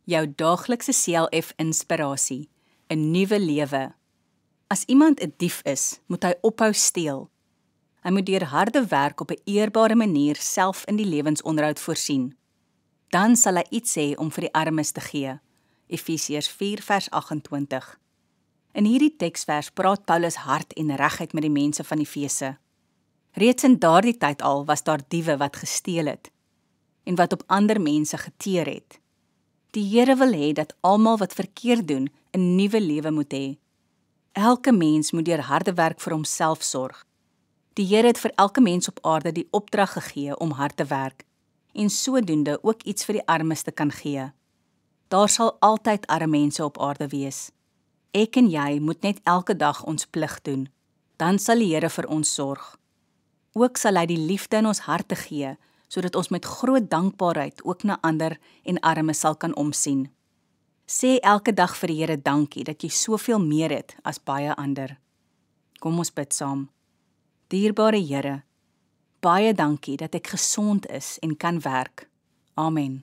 Jou daaglikse CLF inspirasie, 'n nuwe lewe. As iemand 'n dief is, moet hy ophou steel. Hy moet deur harde werk op 'n eerbare manier self in die lewensonderhoud voorsien. Dan sal hy iets hê om vir die armes te gee. Efesiërs 4 vers 28. In hierdie teksvers praat Paulus hard en reguit met die mense van Efese. Reeds in daardie tyd al was daar diewe wat gesteel het en wat op ander mense geteer het. Die Here wil hê dat almal wat verkeerd doen 'n nuwe lewe moet hê. Elke mens moet deur harde werk vir homself sorg. Die Here het vir elke mens op aarde die opdrag gegee om hard te werk en sodoende ook iets vir die armes te kan gee. Daar sal altyd arme mense op aarde wees. Ek en jy moet net elke dag ons plig doen. Dan sal die Here vir ons sorg. Ook sal hy die liefde in ons harte gee, sodat ons met groot dankbaarheid ook na ander en armes sal kan omsien. Sê elke dag vir die Here dankie dat jy soveel meer het as baie ander. Kom ons bid saam. Dierbare Here, baie dankie dat ek gesond is en kan werk. Amen.